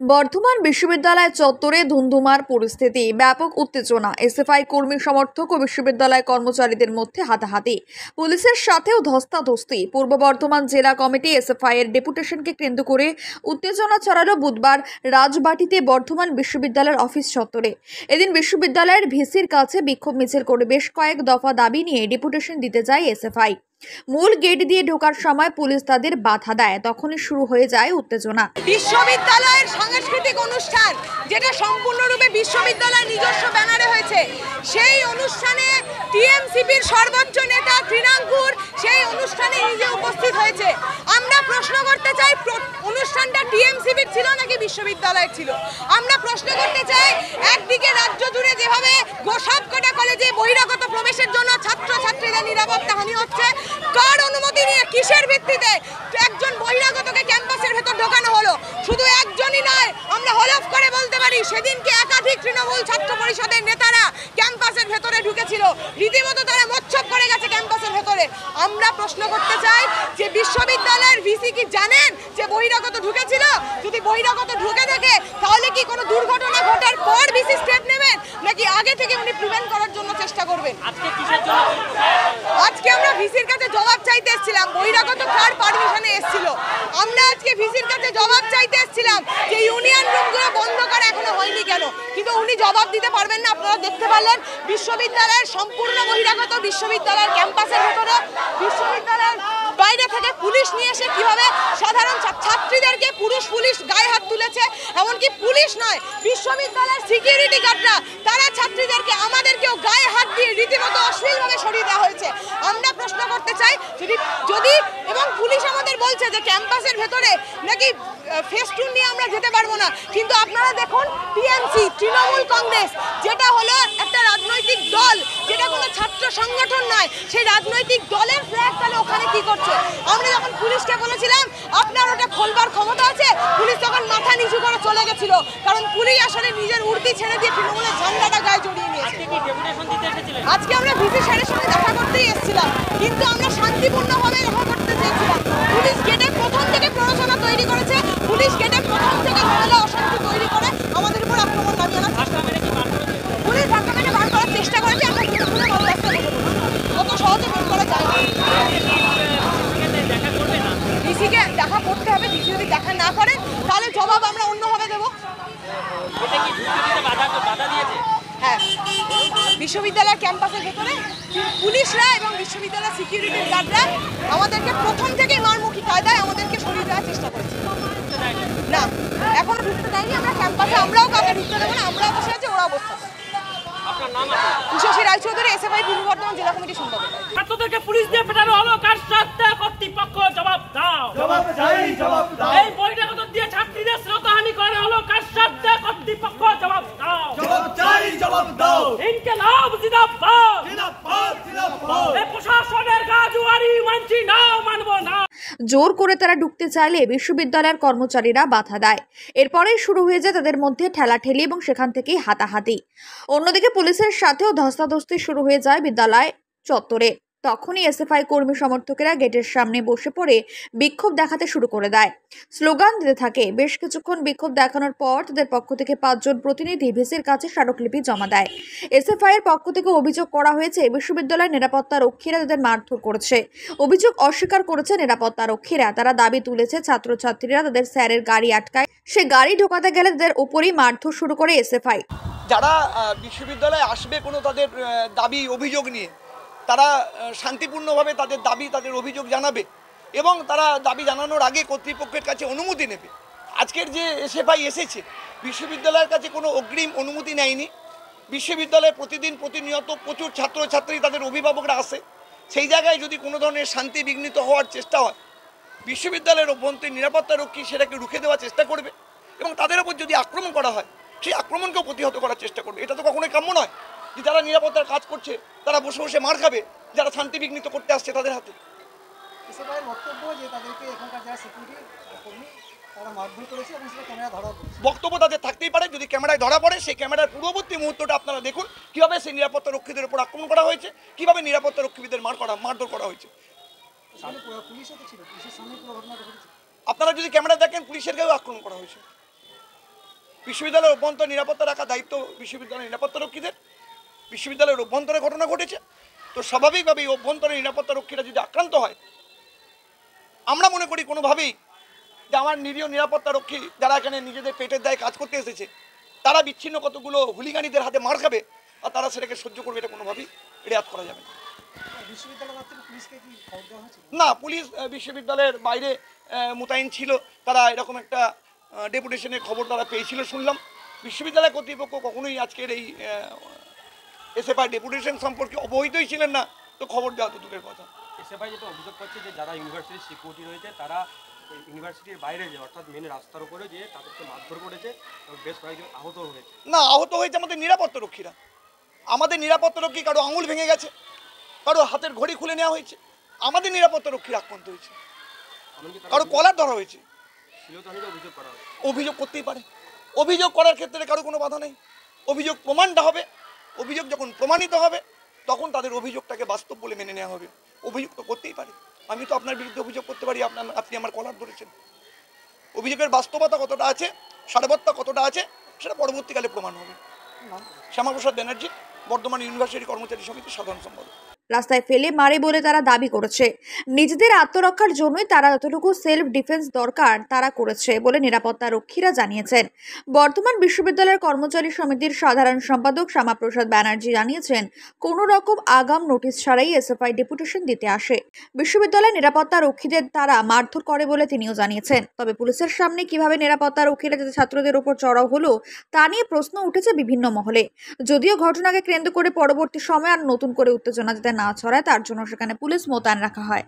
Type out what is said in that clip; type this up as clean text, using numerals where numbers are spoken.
বর্ধমান বিশ্ববিদ্যালয় চত্বরে ধুন্ধুমার পরিস্থিতি, ব্যাপক উত্তেজনা, এসএফআই কর্মী সমর্থক ও বিশ্ববিদ্যালয় কর্মচারীদের মধ্যে হাতাহাতি, পুলিশের সাথেও ধস্তাধস্তি। পূর্ব বর্ধমান জেলা কমিটি এসএফআই এর ডেপুটেশনকে কেন্দ্র করে উত্তেজনা ছড়ালো বুধবার রাজবাটিতে বর্ধমান বিশ্ববিদ্যালয়ের অফিস চত্বরে। এদিন বিশ্ববিদ্যালয়ের ভিসির কাছে বিক্ষোভ মিছিল করে বেশ কয়েক দফা দাবি নিয়ে ডেপুটেশন দিতে যায় এসএফআই। মূল গেট দিয়ে ঢোকার সময় পুলিশ তাদের বাধা দেয়, তখনই শুরু হয়ে যায় উত্তেজনা। বিশ্ববিদ্যালয়ের সাংস্কৃতিক অনুষ্ঠান, যেটা সম্পূর্ণরূপে বিশ্ববিদ্যালয়ের নিজস্ব ব্যানারে হয়েছে, সেই অনুষ্ঠানে টিএমসিপির সর্বোচ্চ নেতা তৃণাঙ্কুর সেই অনুষ্ঠানে নিজে উপস্থিত হয়েছে। আমরা প্রশ্ন করতে চাই, অনুষ্ঠানটা টিএমসিপির ছিল নাকি বিশ্ববিদ্যালয়ের ছিল? আমরা প্রশ্ন করতে চাই, একদিকে রাজ্য জুড়ে যেভাবে গোসাবকাটা কলেজে বহিরাগত প্রবেশের জন্য ছাত্রছাত্রীদের নিরাপত্তা হানি হচ্ছে, কার অনুমতি নিয়ে, কিসের ভিত্তিতে একজন বহিরাগতকে ক্যাম্পাসের ভেতর ঢোকানো হলো? শুধু একজনই নয়, আমরা হলফ করে বলতে পারি সেদিনকে একাধিক তৃণমূল ছাত্র পরিষদের নেতারা ক্যাম্পাসের ভেতরে ঢুকেছিল, রীতিমতো তারা মোচ্ছব করে গেছে ক্যাম্পাসের ভেতরে। আমরা প্রশ্ন করতে চাই যে বিশ্ববিদ্যালয়ের ভিসি কি জানেন যে বহিরাগত ঢুকেছিল? যদি বহিরাগত ঢুকে থাকে তাহলে কি কোনো দুর্ঘটনা ঘটার পর ভিসি স্টেপ নেবেন, নাকি আগে থেকে উনি প্রিভেন্ট করার জন্য চেষ্টা করবেন? আজকে আমরা ভিসির কাছে জবাব চাইতে এসেছিলাম, বহিরাগত কার পারমিশনে এসেছিল। আমরা আজকে ভিসির কাছে জবাব চাইতে এসেছিলাম যে ইউনিয়ন রুমগুলো বন্ধ করা এখনো হয়নি কেন, কিন্তু উনি জবাব দিতে পারবেন না। আপনারা দেখতে পারলেন বিশ্ববিদ্যালয়ের সম্পূর্ণ বহিরাগত, বিশ্ববিদ্যালয়ের ক্যাম্পাসের ভেতরে, বিশ্ববিদ্যালয়ের বাইরে থেকে পুলিশ নিয়ে এসে কিভাবে সাধারণ ছাত্রীদেরকে পুরুষ পুলিশ গায়ে হাত তুলেছে। এমনকি পুলিশ নয়, বিশ্ববিদ্যালয়ের সিকিউরিটি গার্ডরা তারা ছাত্রীদেরকে, আমাদেরকেও গায়ে হাত দিয়ে রীতিমতো অশ্লীলভাবে সরিয়ে দেওয়া হয়েছে। আমরা প্রশ্ন করতে চাই, যদি এবং পুলিশ আমাদের বলছে যে ক্যাম্পাসের ভেতরে নাকি ফেস্টুন নিয়ে আমরা যেতে পারবো না, কিন্তু আপনারা দেখুন টিএমসি, তৃণমূল কংগ্রেস, যেটা হলো একটা রাজনৈতিক দল, যেটা কোনো ছাত্র সংগঠন নয়, সেই রাজনৈতিক দলের ফ্ল্যাগ তাহলে ওখানে কি করছে? আমরা যখন পুলিশকে বলেছিলাম আপনার ওটা খোলবার ক্ষমতা আছে, পুলিশ তখন মাথা নিচু করে চলে গেছিল, কারণ পুলিশ আসলে নিজের উর্দি ছেড়ে দিয়ে তৃণমূলের ঝান্ডাটা গায়ে জড়িয়ে নিয়েছে। আজকে আমরা ভিসি স্যারের সঙ্গে দেখা করতেই এসেছিলাম, কিন্তু আমরা শান্তিপূর্ণভাবে দেখা করতে চেয়েছিলাম। পুলিশ গেটে প্রথম থেকে প্ররোচনা তৈরি করেছে, পুলিশ গেটে প্রথম থেকে ঝামেলা অশান্তি তৈরি করে আমাদের উপর আক্রমণ নামিয়ে আনার চেষ্টা করেছে। পুলিশ ধাক্কা মেরে বার করার চেষ্টা করেছে, আমরা কিন্তু ভালো রাস্তা অত সহজে বের করা যায় না। ডিসিকে দেখা করতে হবে, ডিসি যদি দেখা না করে তাহলে জবাব আমরা অন্যভাবে দেবো। হ্যাঁ, বিশ্ববিদ্যালয়ের ক্যাম্পাসের ভেতরে পুলিশরা এবং বিশ্ববিদ্যালয়ের সিকিউরিটি গার্ডরা আমাদেরকে প্রথম থেকেই মারমুখী কায়দায় আমাদেরকে সরিয়ে দেওয়ার চেষ্টা করেছে। না, এখনো ঢুকতে দেয়নি। আমরা ক্যাম্পাসে আমরাও কাউকে ঢুকতে দেবো না, আমরাও বসে আছি, ওরাও বসে আছে। উষসী রায়চৌধুরী, এসএফআই পূর্ব বর্ধমান জেলা কমিটির সম্পাদক। ছাত্রদেরকে পুলিশ দিয়ে পেটানো হলো, কার সাথে কর্তৃপক্ষ জবাব দাও, জবাব চাই, জবাব দাও। এই বহিরাগত দিয়ে ছাত্রীদের শ্রদ্ধাহানি করা হলো, কার সাথে কর্তৃপক্ষ জবাব দাও, জবাব চাই, জবাব দাও। ইনকিলাব জিন্দাবাদ, জিন্দাবাদ, জিন্দাবাদ। এই প্রশাসনের গাজুয়ারি মানছি না, মানবো না। জোর করে তারা ঢুকতে চাইলে বিশ্ববিদ্যালয়ের কর্মচারীরা বাধা দেয়। এরপরেই শুরু হয়ে যায় তাদের মধ্যে ঠেলাঠেলি এবং সেখান থেকেই হাতাহাতি। অন্যদিকে পুলিশের সাথেও ধস্তাধস্তি শুরু হয়ে যায় বিদ্যালয় চত্বরে। তখনই এসএফআই কর্মী সমর্থকেরা গেটের সামনে বসে পড়ে বিক্ষোভ দেখাতে শুরু করে দেয়, স্লোগান দিতে থাকে। বেশ কিছুক্ষণ বিক্ষোভ দেখানোর পর তাদের পক্ষ থেকে 5 জন প্রতিনিধি ভিসির কাছে স্মারকলিপি জমা দেয়। এসএফআই এর পক্ষ থেকে অভিযোগ করা হয়েছে বিশ্ববিদ্যালয়ের নিরাপত্তা রক্ষীরা তাদের মারধর করেছে। অভিযোগ অস্বীকার করেছে নিরাপত্তা রক্ষীরা। তারা দাবি তুলেছে ছাত্রছাত্রীরা তাদের স্যারের গাড়ি আটকায়, সে গাড়ি ঢোকাতে গেলে তাদের উপরই মারধর শুরু করে এসএফআই। যারা বিশ্ববিদ্যালয়ে আসবে কোনো তাদের দাবি অভিযোগ নিয়ে, তারা শান্তিপূর্ণভাবে তাদের দাবি, তাদের অভিযোগ জানাবে এবং তারা দাবি জানানোর আগে কর্তৃপক্ষের কাছে অনুমতি নেবে। আজকের যে এসএফআই এসেছে, বিশ্ববিদ্যালয়ের কাছে কোনো অগ্রিম অনুমতি নেয়নি। বিশ্ববিদ্যালয়ে প্রতিনিয়ত প্রচুর ছাত্রছাত্রী, তাদের অভিভাবকরা আসে। সেই জায়গায় যদি কোনো ধরনের শান্তি বিঘ্নিত হওয়ার চেষ্টা হয়, বিশ্ববিদ্যালয়ের অভ্যন্তরীণ নিরাপত্তা রক্ষী সেটাকে রুখে দেওয়ার চেষ্টা করবে এবং তাদের ওপর যদি আক্রমণ করা হয়, সেই আক্রমণকেও প্রতিহত করার চেষ্টা করবে। এটা তো কখনোই কাম্য নয় যে যারা নিরাপত্তার কাজ করছে তারা বসে বসে মার খাবে যারা শান্তি বিঘ্নিত করতে আসছে তাদের হাতে। বক্তব্য তাদের থাকতেই পারে, যদি ক্যামেরায় ধরা পড়ে সেই ক্যামেরার পূর্ববর্তী মুহূর্তটা আপনারা দেখুন কিভাবে সেই নিরাপত্তা রক্ষীদের উপর আক্রমণ করা হয়েছে, কিভাবে নিরাপত্তা রক্ষীদের মারধর করা হয়েছে। আপনারা যদি ক্যামেরা দেখেন পুলিশের গায়েও আক্রমণ করা হয়েছে। বিশ্ববিদ্যালয়ের অভ্যন্তর নিরাপত্তা রাখা দায়িত্ব বিশ্ববিদ্যালয়ের নিরাপত্তারক্ষীদের। বিশ্ববিদ্যালয়ের অভ্যন্তরে ঘটনা ঘটেছে, তো স্বাভাবিকভাবেই অভ্যন্তরে নিরাপত্তারক্ষীরা যদি আক্রান্ত হয়, আমরা মনে করি কোনোভাবেই যে আমার নিরীহ নিরাপত্তারক্ষী যারা এখানে নিজেদের পেটের দায়ে কাজ করতে এসেছে, তারা বিচ্ছিন্ন কতগুলো হুলিগানিদের হাতে মার খাবে আর তারা সেটাকে সহ্য করবে, এটা কোনোভাবেই রেয়াত করা যাবে না। না, পুলিশ বিশ্ববিদ্যালয়ের বাইরে মোতায়েন ছিল, তারা এরকম একটা ডেপুটেশনের খবর তারা পেয়েছিল শুনলাম। বিশ্ববিদ্যালয় কর্তৃপক্ষ কখনোই আজকের এই এসএফআই ডেপুটেশন সম্পর্কে অবহিতই ছিলেন না, তো খবর দেওয়া তো দূরের কথা। এসএফআই যেটা অভিযোগ করছে যে যারা ইউনিভার্সিটির সিকিউরিটি রয়েছে তারা ইউনিভার্সিটির বাইরে যে অর্থাৎ মেন রাস্তার উপরে যে তাদেরকে মারধর করেছে এবং বেশ কয়েকজন আহত হয়েছে। না, আহত হয়েছে আমাদের নিরাপত্তারক্ষীরা। আমাদের নিরাপত্তারক্ষী কারো আঙুল ভেঙে গেছে, কারো হাতের ঘড়ি খুলে নেওয়া হয়েছে, আমাদের নিরাপত্তারক্ষীর আক্রান্ত হয়েছে, কারো কলার ধরা হয়েছে। অভিযোগ করা হয়, অভিযোগ করতেই পারে, অভিযোগ করার ক্ষেত্রে কারো কোনো বাধা নেই। অভিযোগ প্রমাণটা হবে, অভিযোগ যখন প্রমাণিত হবে তখন তাদের অভিযোগটাকে বাস্তব বলে মেনে নেওয়া হবে। অভিযোগ তো করতেই পারে, আমি তো আপনার বিরুদ্ধে অভিযোগ করতে পারি, আপনি আমার কলার ধরেছেন। অভিযোগের বাস্তবতা কতটা আছে, সারবত্তা কতটা আছে, সেটা পরবর্তীকালে প্রমাণ হবে। শ্যামাপ্রসাদ ব্যানার্জি, বর্ধমান ইউনিভার্সিটি কর্মচারী সমিতির সাধারণ সম্পাদক। রাস্তায় ফেলে মারে বলে তারা দাবি করেছে। নিজেদের আত্মরক্ষার জন্যই তারা যতটুকু সেলফ ডিফেন্স দরকার তারা করেছে বলে নিরাপত্তা রক্ষীরা জানিয়েছেন। বর্তমান বিশ্ববিদ্যালয়ের কর্মচারী সমিতির সাধারণ সম্পাদক শ্যামাপ্রসাদ ব্যানার্জি জানিয়েছেন, কোনো রকম আগাম নোটিশ ছাড়াই এসএফআই ডেপুটেশন দিতে আসে। বিশ্ববিদ্যালয়ের নিরাপত্তা রক্ষীদের তারা মারধর করে বলে তিনিও জানিয়েছেন। তবে পুলিশের সামনে কিভাবে নিরাপত্তা রক্ষীরা যাতে ছাত্রদের উপর চড়াও হলো তা নিয়ে প্রশ্ন উঠেছে বিভিন্ন মহলে। যদিও ঘটনাকে কেন্দ্র করে পরবর্তী সময় আর নতুন করে উত্তেজনা যাতে না ছড়ায় তার জন্য সেখানে পুলিশ মোতায়েন রাখা হয়।